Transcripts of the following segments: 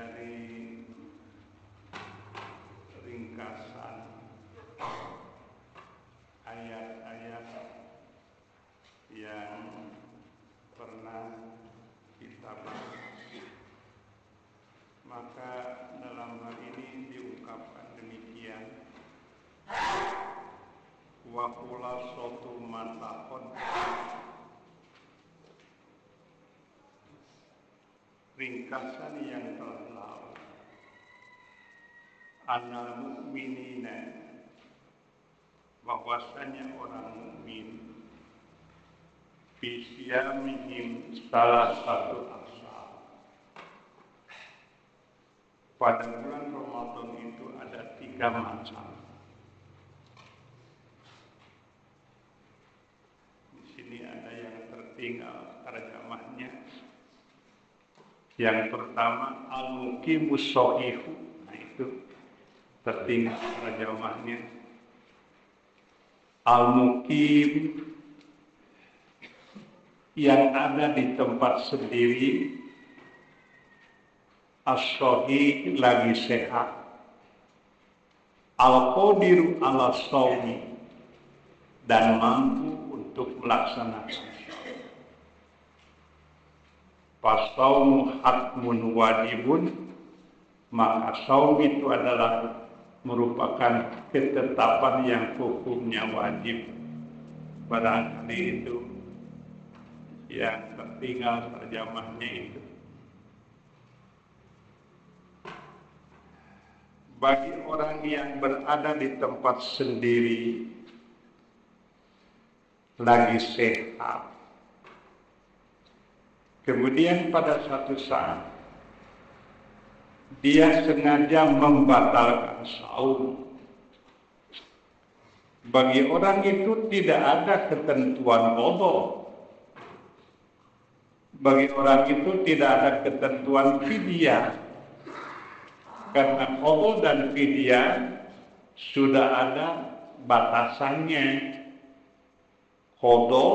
dari ringkasan ayat-ayat yang pernah kita bahas, maka dalam hal ini diungkapkan demikian: wa khulasatu ma taqaddama, ringkasan yang telah lalu, annal mu'minina, bahwasanya orang mukmin, fi siyamihim salah satu asal, pada bulan Ramadan itu ada 3 macam. Di sini ada yang tertinggal terjemahnya. Yang pertama al-muqimus shahihu, nah itu tertinggal terjemahnya. Al-muqim yang ada di tempat sendiri, as-shahih lagi sehat, al-qadiru ala shaumi, dan mampu untuk melaksanakan. Fasaumu hatmun wajibun, maka saum itu adalah merupakan ketetapan yang hukumnya wajib. Barangkali itu yang tertinggal terjemahnya itu. Bagi orang yang berada di tempat sendiri, lagi sehat, kemudian pada suatu saat dia sengaja membatalkan saum, bagi orang itu tidak ada ketentuan qada. Bagi orang itu tidak ada ketentuan fidyah, karena qada dan fidyah sudah ada batasannya. Qada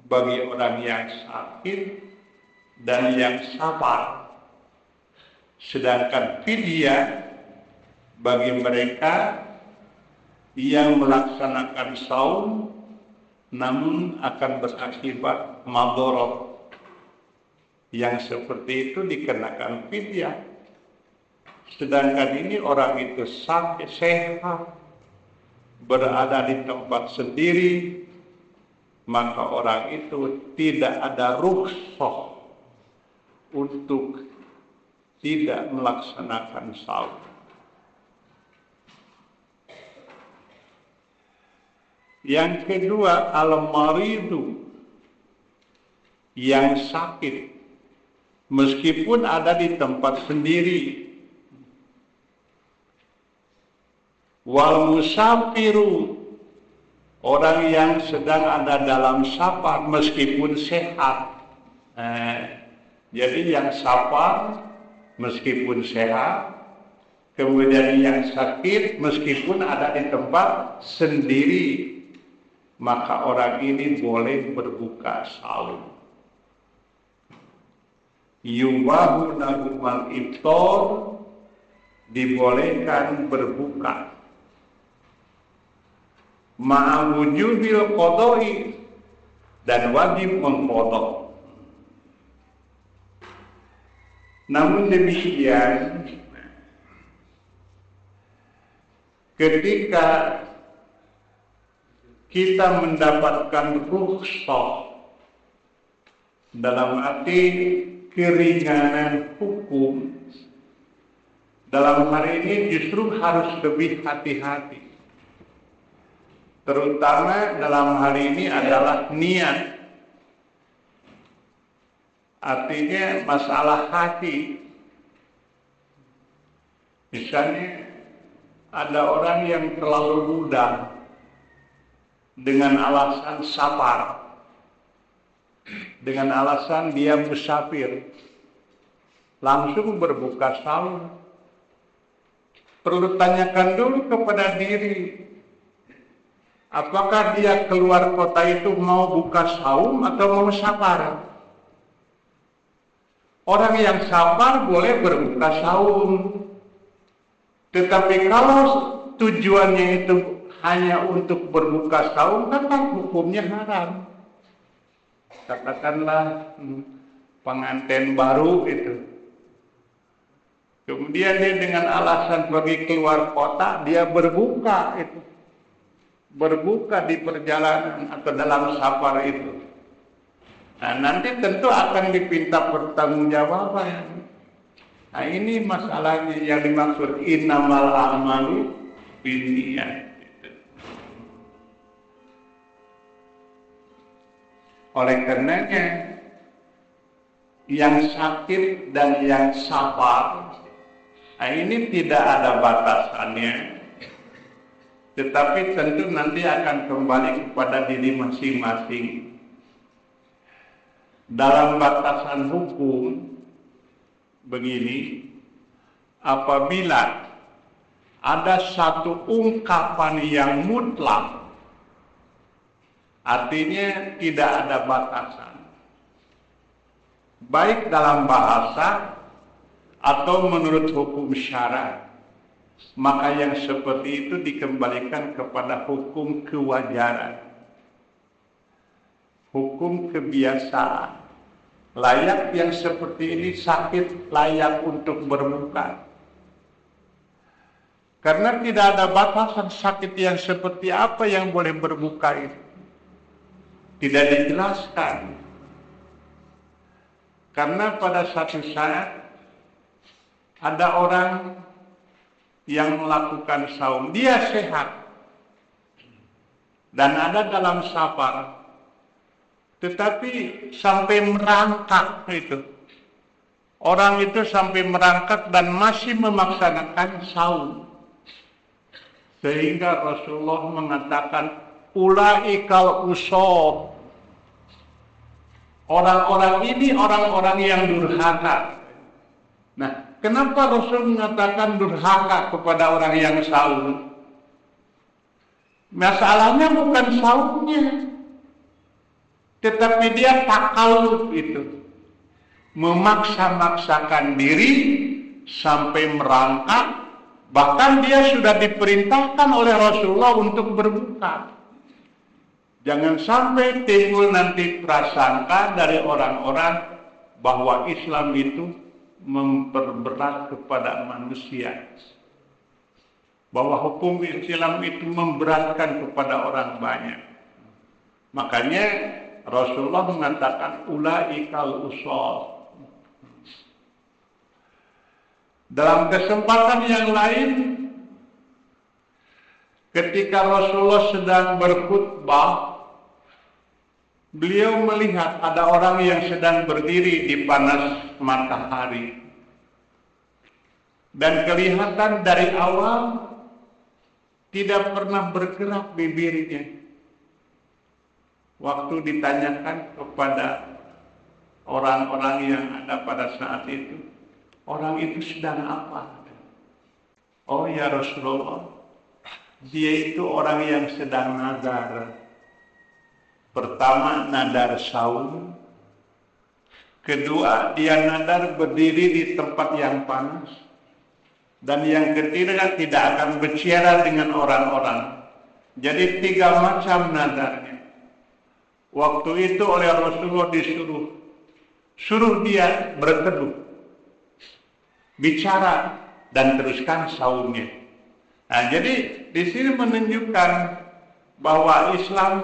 bagi orang yang sakit dan yang sabar, sedangkan fidyah bagi mereka yang melaksanakan saum namun akan berakibat madharat. Yang seperti itu dikenakan fidyah. Sedangkan ini orang itu sakit, sehat, berada di tempat sendiri, maka orang itu tidak ada rukhsah untuk tidak melaksanakan saum. Yang kedua, al-maridu, yang sakit meskipun ada di tempat sendiri. Wal musafiru, orang yang sedang ada dalam safar meskipun sehat. Jadi yang safar meskipun sehat, kemudian yang sakit meskipun ada di tempat sendiri, maka orang ini boleh berbuka saum. Yubahu lahumal iftar, dibolehkan berbuka. Ma'awujubil qadai, dan wajib mengqadha. Namun demikian, ketika kita mendapatkan rukhsah dalam arti keringanan hukum, dalam hari ini justru harus lebih hati-hati. Terutama dalam hal ini adalah niat. Artinya masalah hati. Misalnya ada orang yang terlalu mudah dengan alasan safar, dengan alasan dia musafir, langsung berbuka saum. Perlu tanyakan dulu kepada diri, apakah dia keluar kota itu mau buka saum atau mau safar? Orang yang sabar boleh berbuka saum. Tetapi kalau tujuannya itu hanya untuk berbuka saum, kan hukumnya haram. Katakanlah pengantin baru itu. Kemudian dia dengan alasan pergi keluar kota, dia berbuka itu. Berbuka di perjalanan atau dalam safar itu. Nah, nanti tentu akan dipinta pertanggungjawaban. Nah, ini masalahnya yang dimaksud innamal a'malu binniyat. Oleh karenanya yang sakit dan yang sabar, nah ini tidak ada batasannya. Tetapi tentu nanti akan kembali kepada diri masing-masing. Dalam batasan hukum begini, apabila ada satu ungkapan yang mutlak, artinya tidak ada batasan, baik dalam bahasa atau menurut hukum syara, maka yang seperti itu dikembalikan kepada hukum kewajaran, hukum kebiasaan. Layak yang seperti ini sakit layak untuk berbuka. Karena tidak ada batasan sakit yang seperti apa yang boleh berbuka itu. Tidak dijelaskan. Karena pada satu saat ada orang yang melakukan saum, dia sehat dan ada dalam safar. Tetapi sampai merangkak itu. Orang itu sampai merangkak dan masih memaksanakan saum. Sehingga Rasulullah mengatakan, ulaikal usor. Orang-orang ini orang-orang yang durhaka. Nah, kenapa Rasul mengatakan durhaka kepada orang yang saum? Masalahnya bukan saumnya. Tetapi dia takalluf itu, memaksa-maksakan diri sampai merangkak, bahkan dia sudah diperintahkan oleh Rasulullah untuk berbuka. Jangan sampai timbul nanti prasangka dari orang-orang bahwa Islam itu memperberat kepada manusia, bahwa hukum Islam itu memberatkan kepada orang banyak. Makanya Rasulullah mengatakan ulaikal usol. Dalam kesempatan yang lain, ketika Rasulullah sedang berkhutbah, beliau melihat ada orang yang sedang berdiri di panas matahari. Dan kelihatan dari awal tidak pernah bergerak bibirnya. Waktu ditanyakan kepada orang-orang yang ada pada saat itu, orang itu sedang apa? Oh ya Rasulullah, dia itu orang yang sedang nazar. Pertama nadar saum, kedua dia nadar berdiri di tempat yang panas, dan yang ketiga tidak akan berbicara dengan orang-orang. Jadi 3 macam nadarnya. Waktu itu oleh Rasulullah suruh dia berteduh, bicara dan teruskan saumnya. Nah, jadi di sini menunjukkan bahwa Islam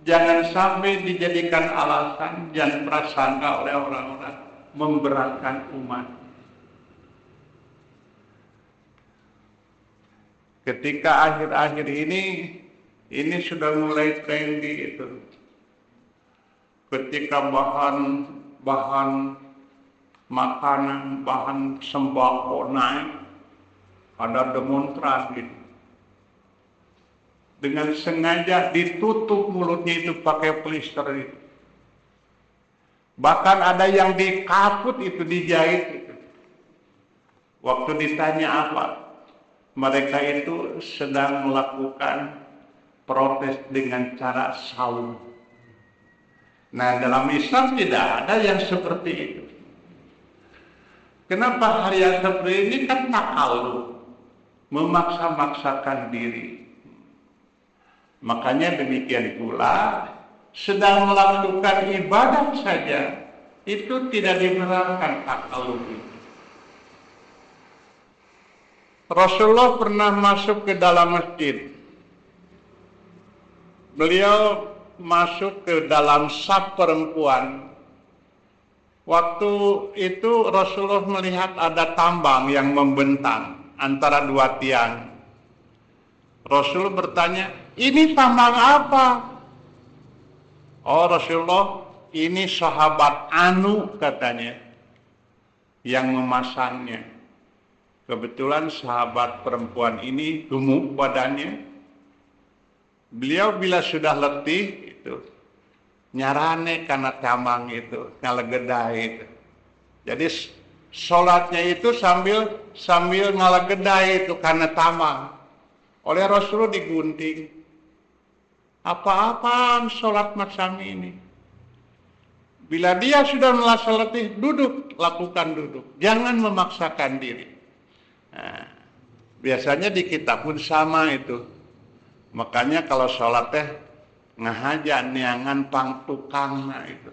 jangan sampai dijadikan alasan dan prasangka oleh orang-orang memberatkan umat. Ketika akhir-akhir ini sudah mulai trendy itu. Ketika bahan makanan, bahan sembako naik, ada demonstran gitu. Dengan sengaja ditutup mulutnya itu pakai plester itu. Bahkan ada yang dikaput itu, dijahit itu. Waktu ditanya apa, mereka itu sedang melakukan protes dengan cara saum. Nah, dalam Islam tidak ada yang seperti itu. Kenapa hari yang seperti ini kan takalluq, memaksa-maksakan diri. Makanya demikian pula sedang melakukan ibadah saja itu tidak dibenarkan takalluq itu. Rasulullah pernah masuk ke dalam masjid. Beliau masuk ke dalam saf perempuan. Waktu itu Rasulullah melihat ada tambang yang membentang antara dua tiang. Rasul bertanya, ini tambang apa? Oh Rasulullah, ini sahabat Anu katanya yang memasangnya. Kebetulan sahabat perempuan ini gemuk badannya. Beliau bila sudah letih itu nyarane karena tambang itu, ngalegedai itu. Jadi sholatnya itu sambil ngalegedai itu karena tambang. Oleh Rasulullah digunting. Apa-apaan sholat macam ini? Bila dia sudah merasa letih, duduk, lakukan duduk. Jangan memaksakan diri. Nah, biasanya di kita pun sama itu. Makanya kalau sholat teh ngahaja niangan pang tukang itu.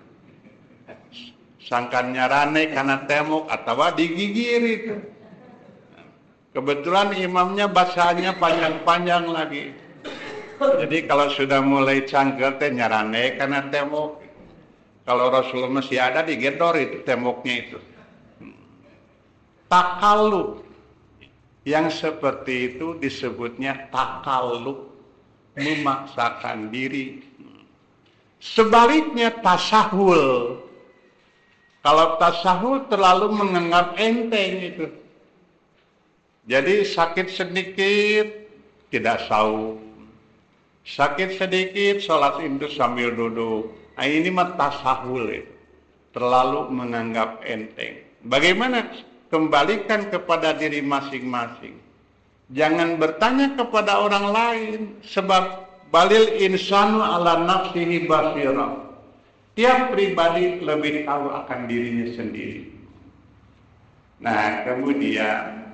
Sangkan nyarane karena temuk atau digigir itu. Kebetulan imamnya bahasanya panjang-panjang lagi. Jadi kalau sudah mulai cangkel teh nyarane karena temuk. Kalau Rasulullah masih ada digedor itu temuknya itu. Takalluq yang seperti itu disebutnya takalluq, memaksakan diri. Sebaliknya tasahul. Kalau tasahul terlalu menganggap enteng itu. Jadi sakit sedikit tidak saum. Sakit sedikit sholat itu sambil duduk. Nah, ini mah tasahul itu. Terlalu menganggap enteng. Bagaimana? Kembalikan kepada diri masing-masing. Jangan bertanya kepada orang lain, sebab balil insanu ala nafsihi basirah. Tiap pribadi lebih tahu akan dirinya sendiri. Nah, kemudian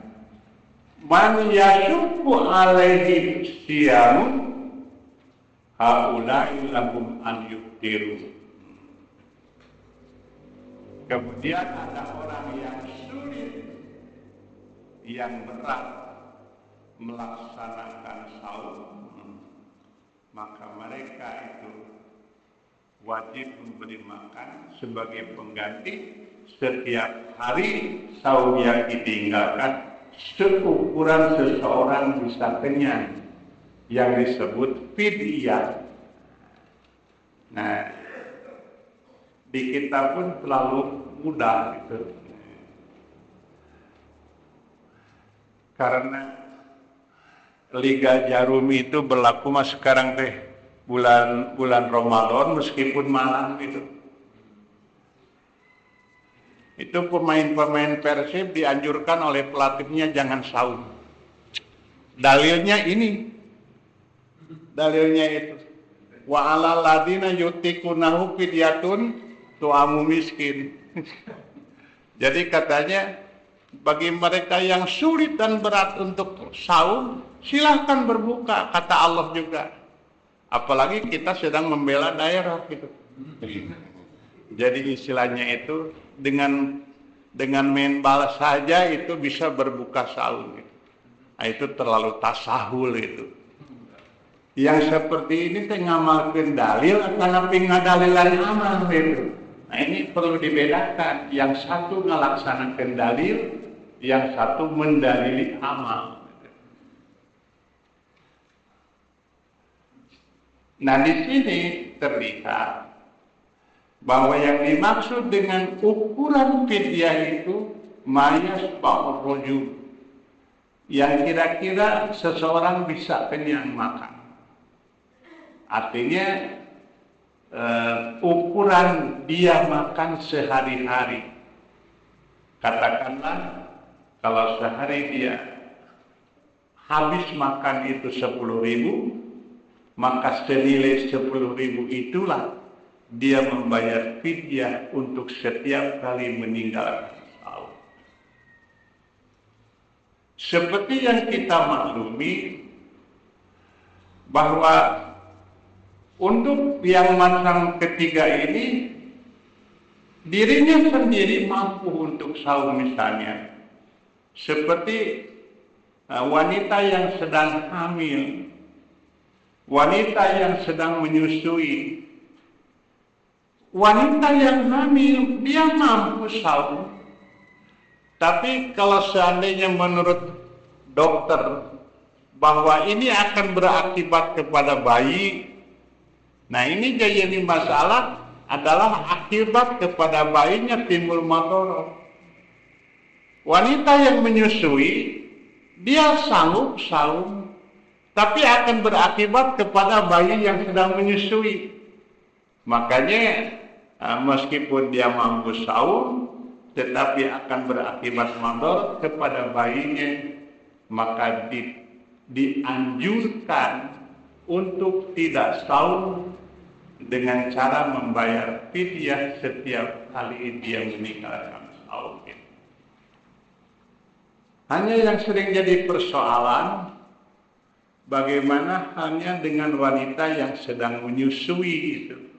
man yashukku alaihi siyamu haulai lahum an yuftiru. Kemudian ada orang yang sulit, yang berat melaksanakan saum, maka mereka itu wajib memberi makan sebagai pengganti setiap hari saum yang ditinggalkan seukuran seseorang bisa kenyang, yang disebut fidyah. Nah, di kita pun terlalu mudah itu. Karena Liga Jarum itu berlaku mas sekarang teh bulan Ramadan meskipun malam itu. Itu pemain-pemain Persib dianjurkan oleh pelatihnya jangan saum. Dalilnya ini. Dalilnya itu. Wa 'alal ladina yutikunahu fidyatun tu'amu miskin. Jadi katanya bagi mereka yang sulit dan berat untuk saum, silahkan berbuka, kata Allah juga. Apalagi kita sedang membela daerah gitu. Jadi istilahnya itu dengan main bal saja itu bisa berbuka saum. Gitu. Nah, itu terlalu tasahul itu. Yang seperti ini teh ngamalkeun dalil karena pingadalilan amal itu. Nah, ini perlu dibedakan. Yang satu ngalaksanakeun dalil, yang satu mendalili amal. Nah, di sini terlihat bahwa yang dimaksud dengan ukuran fidyah itu mayas ba'ur rujul, yang kira-kira seseorang bisa kenyang makan. Artinya ukuran dia makan sehari-hari. Katakanlah kalau sehari dia habis makan itu 10.000, maka senilai 10.000 itulah dia membayar fidyah untuk setiap kali meninggalkan saum. Seperti yang kita maklumi bahwa untuk yang macam ketiga ini dirinya sendiri mampu untuk saum misalnya. Seperti wanita yang sedang hamil, wanita yang sedang menyusui. Wanita yang hamil, dia mampu saum. Tapi kalau seandainya menurut dokter bahwa ini akan berakibat kepada bayi, nah ini jadi masalah adalah akibat kepada bayinya timbul madorot. Wanita yang menyusui, dia sanggup saum, tapi akan berakibat kepada bayi yang sedang menyusui. Makanya meskipun dia mampu saum, tetapi akan berakibat madorot kepada bayinya, maka dianjurkan untuk tidak saum dengan cara membayar fidyah setiap kali dia meninggalkan saum. Hanya yang sering jadi persoalan, bagaimana halnya dengan wanita yang sedang menyusui itu.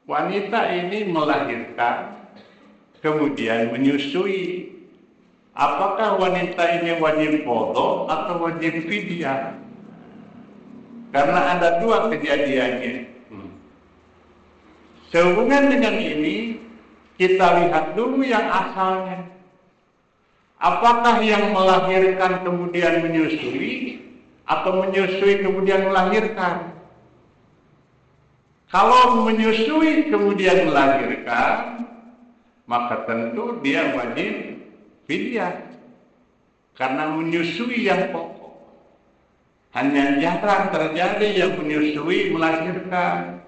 Wanita ini melahirkan, kemudian menyusui. Apakah wanita ini wajib qadha atau wajib fidyah? Karena ada dua kejadiannya. Sehubungan dengan ini, kita lihat dulu yang asalnya. Apakah yang melahirkan kemudian menyusui, atau menyusui kemudian melahirkan? Kalau menyusui kemudian melahirkan, maka tentu dia wajib fidyah. Karena menyusui yang pokok. Hanya jarang terjadi yang menyusui melahirkan.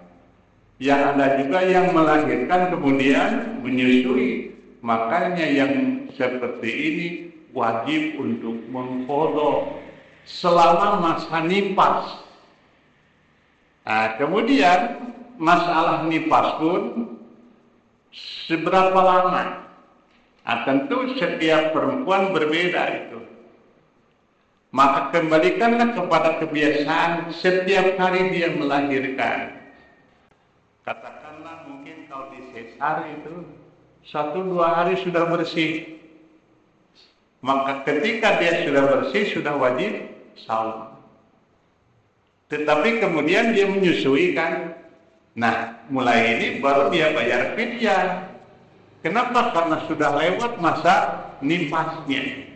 Yang ada juga yang melahirkan kemudian menyusui. Makanya yang seperti ini wajib untuk mengqadha selama masa nifas. Nah, kemudian masalah nifas pun seberapa lama? Nah, tentu setiap perempuan berbeda itu. Maka kembalikanlah kepada kebiasaan setiap hari dia melahirkan. Katakanlah mungkin kalau di sesar itu 1-2 hari sudah bersih. Maka ketika dia sudah bersih, sudah wajib saum. Tetapi kemudian dia menyusui kan. Nah, mulai ini baru dia bayar fidyah. Kenapa? Karena sudah lewat masa nifasnya.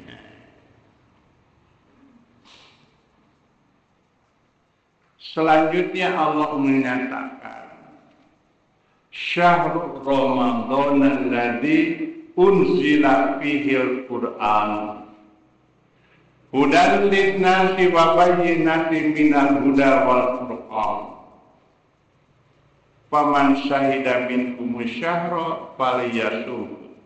Selanjutnya Allah menyatakan, Syahrul Ramadan alladzi unzila fihil Qur'an hudan linnasi wa bayyinatin minal huda wal furqan. Faman syahida minkum syahra falyasum.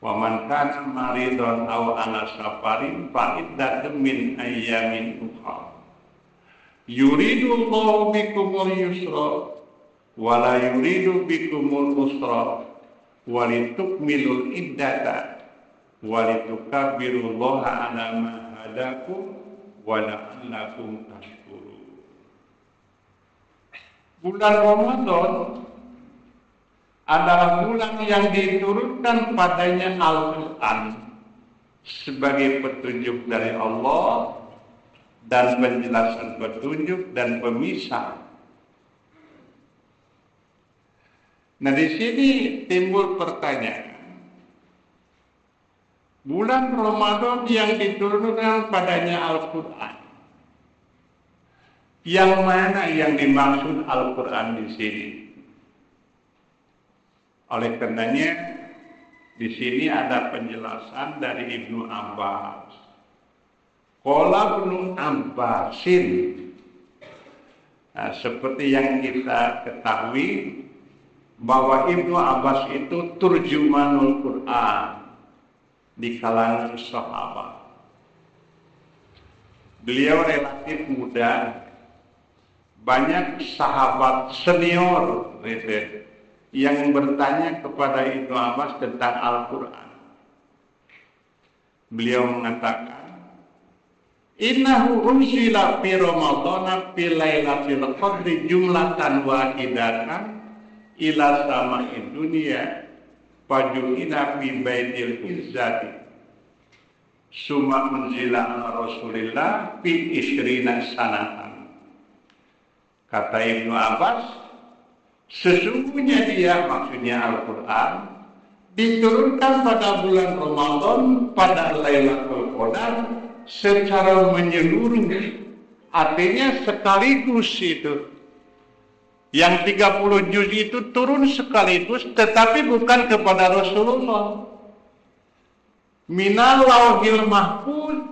Wa man kana maridun aw ala safarin fa iddatun min ayyamin ukhra. Yuridu Allahu bikumul yusra wa la yuridu bikumul usra wa litukmilul iddata wa litukabbirullaha ala ma hadakum wa la'allakum tashkurun. Bulan Ramadan adalah bulan yang diturunkan padanya Al-Quran sebagai petunjuk dari Allah dan penjelasan petunjuk dan pemisah. Nah, di sini timbul pertanyaan. Bulan Ramadan yang diturunkan padanya Al-Quran. Yang mana yang dimaksud Al-Quran di sini? Oleh karenanya, di sini ada penjelasan dari Ibnu Abbas. Qala Ibnu Abbasin. Nah, seperti yang kita ketahui bahwa Ibnu Abbas itu turjumanul Quran di kalangan sahabat. Beliau relatif muda, banyak sahabat senior yang bertanya kepada Ibnu Abbas tentang Al-Quran. Beliau mengatakan, innahu unzila fi Ramadana fi lailatul qadri jumlatan wahidatan ila sama'id dunya faju'ina fi baitil izzati summa unzila ala Rasulillah fi isrina sanatan. Kata Ibnu Abbas, sesungguhnya dia, maksudnya Al-Quran, diturunkan pada bulan Ramadan pada Lailatul Qadar secara menyeluruh, artinya sekaligus itu. Yang 30 juz itu turun sekaligus, tetapi bukan kepada Rasulullah. Minal lauhil mahfuz,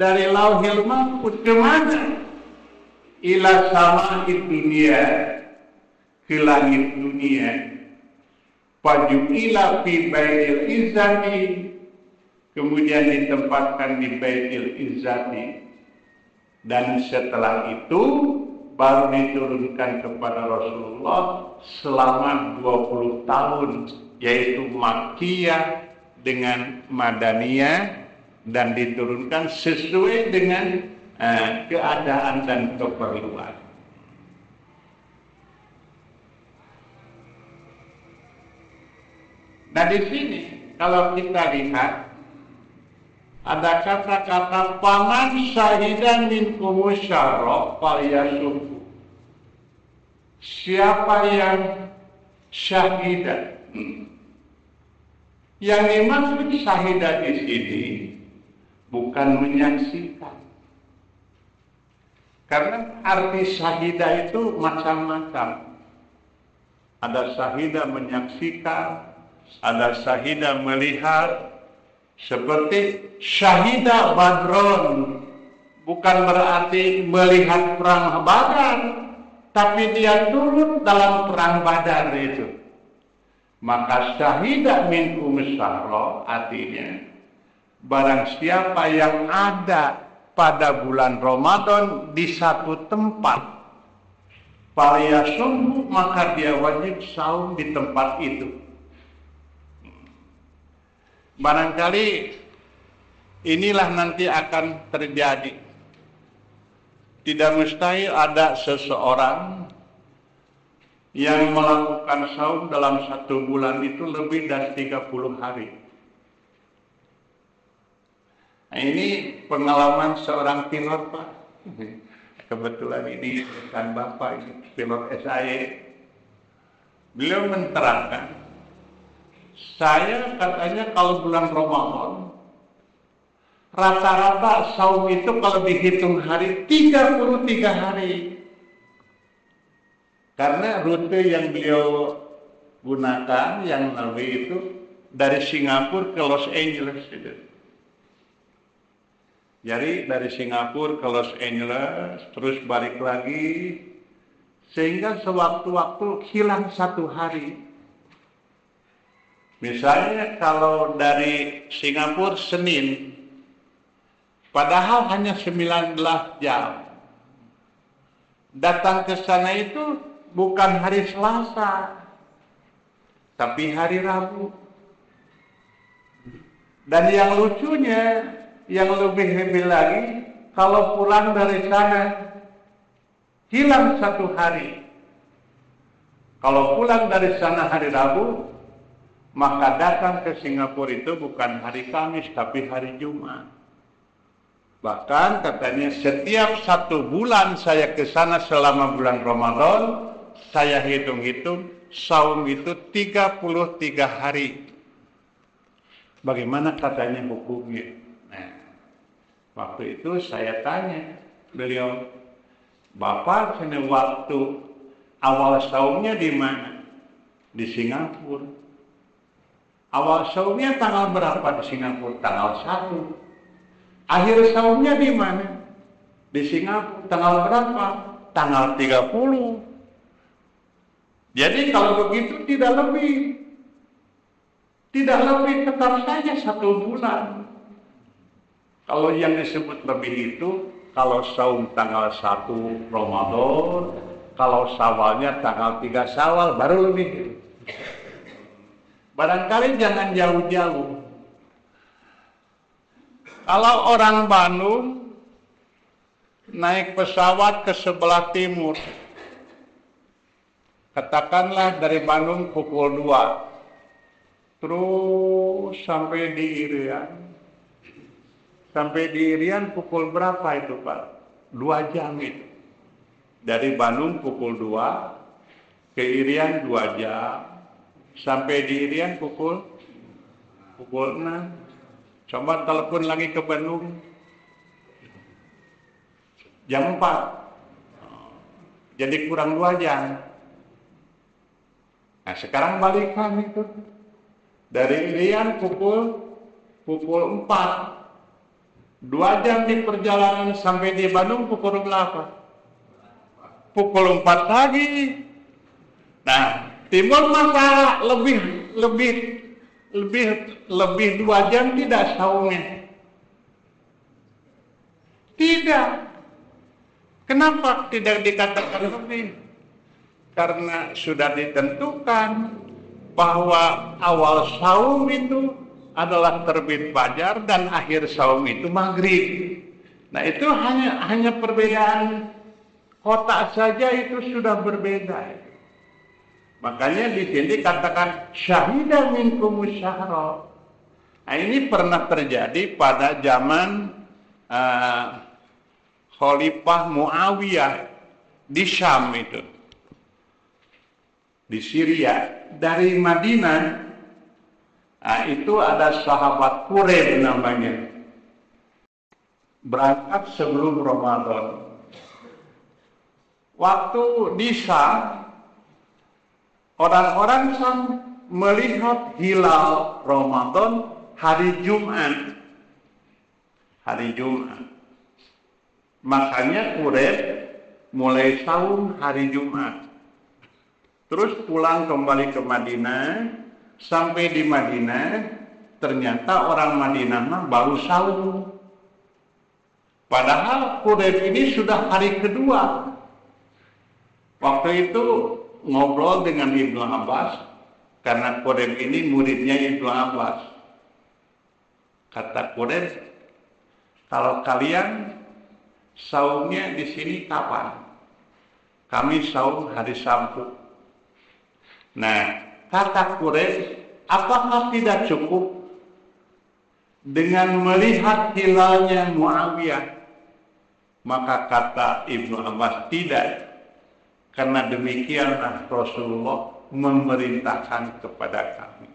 dari lauhil mahfuz kemana? Ila sama'id dunia, ke langit dunia. Faju'ila fi baitil izzati, kemudian ditempatkan di baitil izzati, dan setelah itu baru diturunkan kepada Rasulullah selama 20 tahun, yaitu Makkiyah dengan Madaniyah, dan diturunkan sesuai dengan keadaan dan keperluan. Nah, di sini kalau kita lihat ada kata-kata paman syahidan minkum syarra falyasubhu. Siapa yang syahidan? Yang dimaksud syahidan di sini bukan menyaksikan. Karena arti syahidah itu macam-macam. Ada syahidah menyaksikan, ada syahidah melihat. Seperti syahidah Badron, bukan berarti melihat perang Badar, tapi dia turut dalam perang Badar itu. Maka syahidah minkum syahra, artinya barang siapa yang ada pada bulan Ramadan di satu tempat, falyasumhu, maka dia wajib saum di tempat itu. Barangkali inilah nanti akan terjadi. Tidak mustahil ada seseorang yang melakukan saum dalam satu bulan itu lebih dari 30 hari. Nah, ini pengalaman seorang pilot, Pak. Kebetulan ini kan Bapak ini pilot SAE. Beliau menerangkan, saya katanya kalau bulan Ramadan rata-rata saum itu kalau dihitung hari 33 hari. Karena rute yang beliau gunakan yang lebih itu dari Singapura ke Los Angeles itu. Jadi dari Singapura ke Los Angeles terus balik lagi, sehingga sewaktu-waktu hilang satu hari. Misalnya kalau dari Singapura Senin, padahal hanya 19 jam. Datang ke sana itu bukan hari Selasa, tapi hari Rabu. Dan yang lucunya, yang lebih hebat lagi, kalau pulang dari sana, hilang satu hari. Kalau pulang dari sana hari Rabu, maka datang ke Singapura itu bukan hari Kamis, tapi hari Jumat. Bahkan katanya setiap satu bulan saya ke sana selama bulan Ramadan, saya hitung-hitung, saum itu 33 hari. Bagaimana katanya hukumnya? Nah, waktu itu saya tanya beliau, Bapak kena waktu awal saumnya di mana? Di Singapura. Awal saumnya tanggal berapa di Singapura? Tanggal 1. Akhir saumnya di mana? Di Singapura. Tanggal berapa? Tanggal 30. Jadi kalau begitu tidak lebih. Tidak lebih, tetap saja 1 bulan. Kalau yang disebut lebih itu, kalau saum tanggal 1 Ramadan, Kalau Syawalnya tanggal 3 Syawal baru lebih. Barangkali jangan jauh-jauh. Kalau orang Bandung naik pesawat ke sebelah timur, katakanlah dari Bandung pukul 2, terus sampai di Irian. Sampai di Irian pukul berapa itu Pak? 2 jam itu. Dari Bandung pukul 2, ke Irian 2 jam. Sampai di Irian pukul 6. Coba telepon lagi ke Bandung. Jam 4. Jadi kurang 2 jam. Nah sekarang balikan itu. Dari Irian pukul 4. 2 jam di perjalanan sampai di Bandung pukul berapa? Pukul 4 lagi. Nah, timbul masalah lebih 2 jam tidak saumnya. Tidak. Kenapa tidak dikatakan lebih? Karena sudah ditentukan bahwa awal saum itu adalah terbit fajar dan akhir saum itu maghrib. Nah itu hanya perbedaan kota saja itu sudah berbeda. Makanya di sini katakan syahida minkum syahra. Nah ini pernah terjadi pada zaman Khalifah Muawiyah di Syam itu, di Syria. Dari Madinah. Nah, itu ada sahabat Quraib namanya. Berangkat sebelum Ramadan. Waktu di Syam, orang-orang Syam melihat hilal Ramadan hari Jumat. Hari Jumat. Makanya Quraib mulai saum hari Jumat. Terus pulang kembali ke Madinah. Sampai di Madinah, ternyata orang Madinah baru saum. Padahal Quraib ini sudah hari kedua. Waktu itu ngobrol dengan Ibnu Abbas, karena Quraib ini muridnya Ibnu Abbas. Kata Quraib, kalau kalian saumnya di sini kapan? Kami saum hari Sabtu. Nah, kata Quraisy, apakah tidak cukup dengan melihat hilalnya Muawiyah? Maka kata Ibnu Abbas, tidak. Karena demikianlah Rasulullah memerintahkan kepada kami.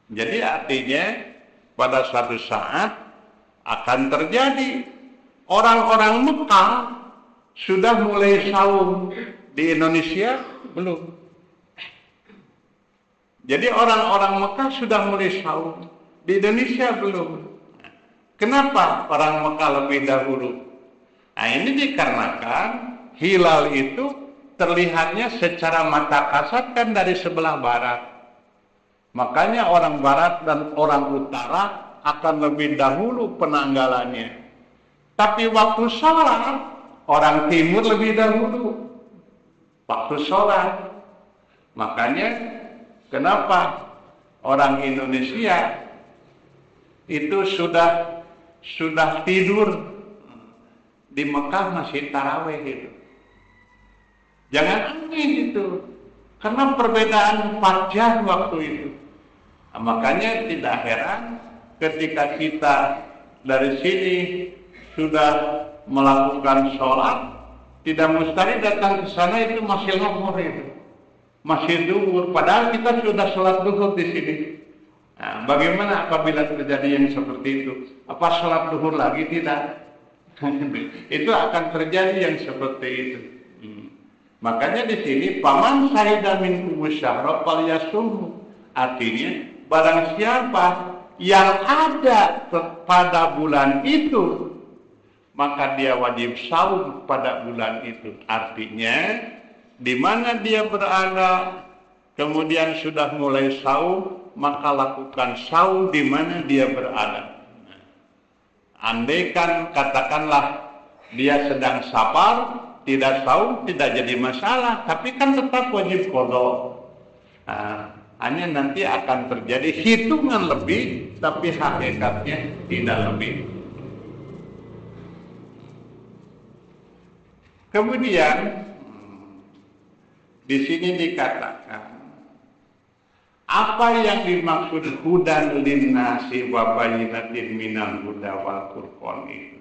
Jadi artinya pada suatu saat akan terjadi orang-orang Mekah sudah mulai saum, di Indonesia belum. Jadi orang-orang Mekah sudah mulai saum, di Indonesia belum. Kenapa orang Mekah lebih dahulu? Nah ini dikarenakan hilal itu terlihatnya secara mata kasat kan dari sebelah barat. Makanya orang barat dan orang utara akan lebih dahulu penanggalannya. Tapi waktu sholat, orang timur lebih dahulu. Waktu sholat. Makanya kenapa orang Indonesia itu sudah tidur di Mekah masih taraweh gitu. Jangan aneh itu, karena perbedaan 4 jam waktu itu. Nah, makanya tidak heran ketika kita dari sini sudah melakukan sholat, tidak mustahil datang ke sana itu masih lohor itu. Masih duhur, padahal kita sudah sholat duhur di sini. Nah, bagaimana apabila terjadi yang seperti itu? Apa sholat duhur lagi? Tidak. Itu akan terjadi yang seperti itu. Makanya di sini paman syahida minkum syahra falyasumhu. Artinya barang siapa yang ada pada bulan itu, maka dia wajib saum pada bulan itu. Artinya di mana dia berada, kemudian sudah mulai saum, maka lakukan saum di mana dia berada. Andaikan katakanlah dia sedang safar, tidak saum tidak jadi masalah, tapi kan tetap wajib qada. Hanya nanti akan terjadi hitungan lebih, tapi hakikatnya tidak lebih. Kemudian di sini dikatakan apa yang dimaksud hudan linnasi wa bayyinatin minal huda wal furqan itu.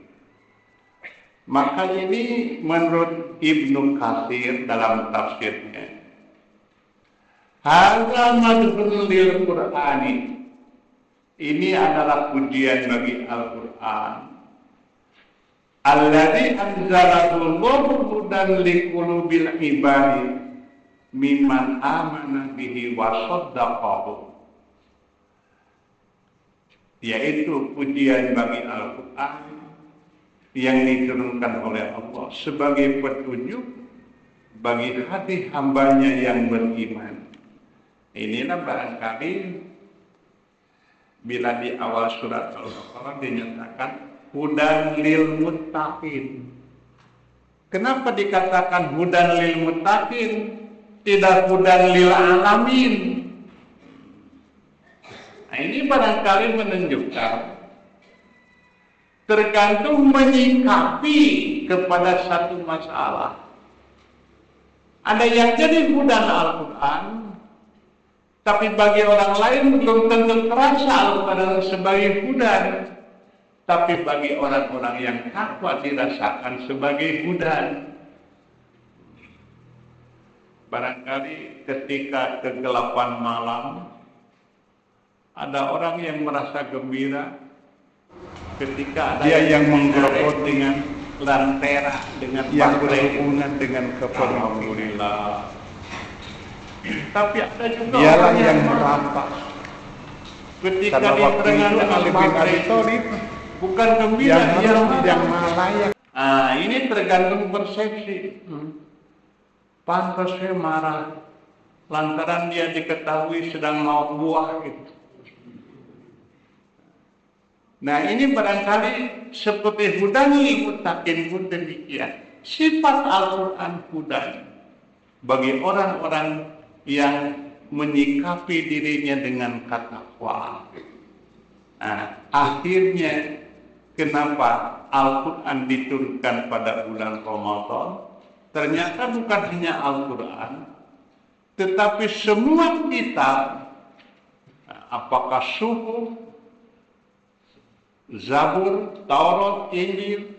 Maka ini menurut Ibnu Katsir dalam tafsirnya, hadza madhun lil Qur'ani. Ini adalah pujian bagi Al-Qur'an. Alladzi anzalahu hudan liqulubil ibadi mimman amana bihi wa saddaqahu, yaitu pujian bagi Al-Quran yang diturunkan oleh Allah sebagai petunjuk bagi hati hambanya yang beriman. Inilah barangkali bila di awal surat Al-Baqarah dinyatakan hudan lil muttaqin. Kenapa dikatakan hudan lil muttaqin? Tidak hudan lil alamin. Nah, ini barangkali menunjukkan tergantung menyikapi kepada satu masalah. Ada yang jadi hudan Al-Quran, tapi bagi orang lain belum tentu terasa Al-Quran sebagai hudan, tapi bagi orang-orang yang takwa dirasakan sebagai hudan. Barangkali ketika kegelapan malam ada orang yang merasa gembira ketika ada dia yang menggerokot dengan lentera, dengan yang berhubungan dengan kepada Alhamdulillah. Tapi ada juga orang yang merampas ketika diterangkan Ali bin Abi Thalib bukan gembira, yang malayak. Ini tergantung persepsi. Pantas saya marah lantaran dia diketahui sedang maut buah gitu. Nah, ini barangkali seperti hudan lil muttaqin pun demikian. Sifat Al-Quran hudan bagi orang-orang yang menyikapi dirinya dengan ketakwaan. Nah, akhirnya kenapa Al-Quran diturunkan pada bulan Ramadan? Ternyata bukan hanya Al-Quran, tetapi semua kitab, apakah Suhuf, Zabur, Taurat, Injil,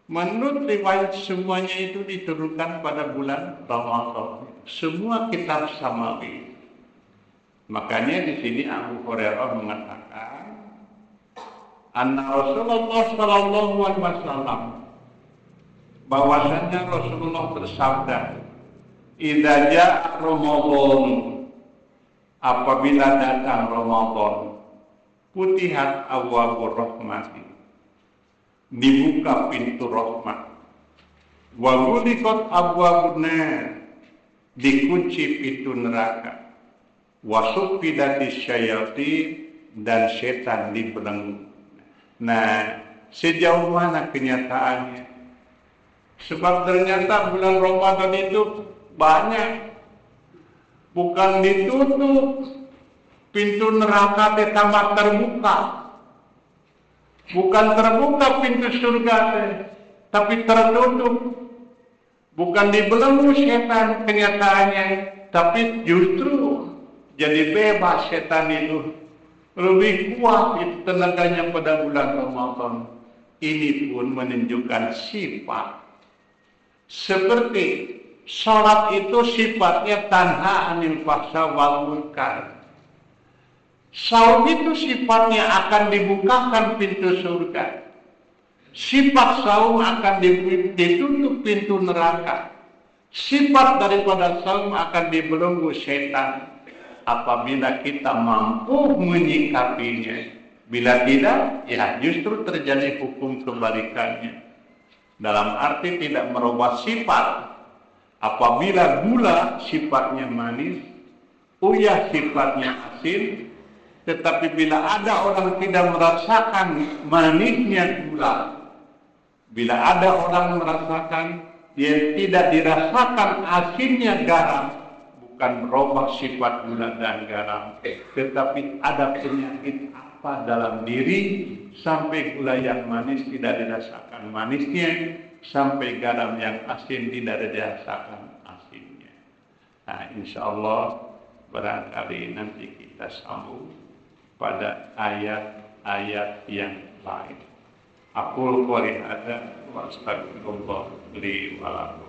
menurut riwayat semuanya itu diturunkan pada bulan Ramadan. Semua kitab samawi. Makanya di sini Abu Hurairah mengatakan, anna Rasulullah sallallahu alaihi wasallam, bahwasanya Rasulullah bersabda, idza jaa Ramadan, apabila datang Ramadan, futihat abwaabur rahmati, dibuka pintu rahmat, wa ghuliqat abwaabun nar, dikunci pintu neraka, wa suffidatis syayatin, dan setan dibelenggu. Nah, sejauh mana kenyataannya? Sebab ternyata bulan Ramadan itu banyak, bukan ditutup, pintu neraka tambah terbuka, bukan terbuka pintu surga, tapi tertutup, bukan dibelenggu setan kenyataannya, tapi justru jadi bebas setan itu, lebih kuat itu tenaganya pada bulan Ramadan. Ini pun menunjukkan sifat. Seperti sholat itu sifatnya tanha anil fahsya wal munkar. Saum itu sifatnya akan dibukakan pintu surga. Sifat saum akan ditutup pintu neraka. Sifat daripada saum akan dibelenggu setan apabila kita mampu menyikapinya. Bila tidak, ya justru terjadi hukum kebalikannya. Dalam arti tidak merubah sifat. Apabila gula sifatnya manis, uyah sifatnya asin, tetapi bila ada orang tidak merasakan manisnya gula, bila ada orang merasakan yang tidak dirasakan asinnya garam, bukan berubah sifat gula dan garam, tetapi ada penyakit apa dalam diri sampai gula yang manis tidak dirasakan manisnya, sampai garam yang asin tidak dirasakan asinnya. Nah, insya Allah barangkali nanti kita sambung pada ayat-ayat yang lain. Aqul qouli hadza wa astaghfirullah li wa lakum.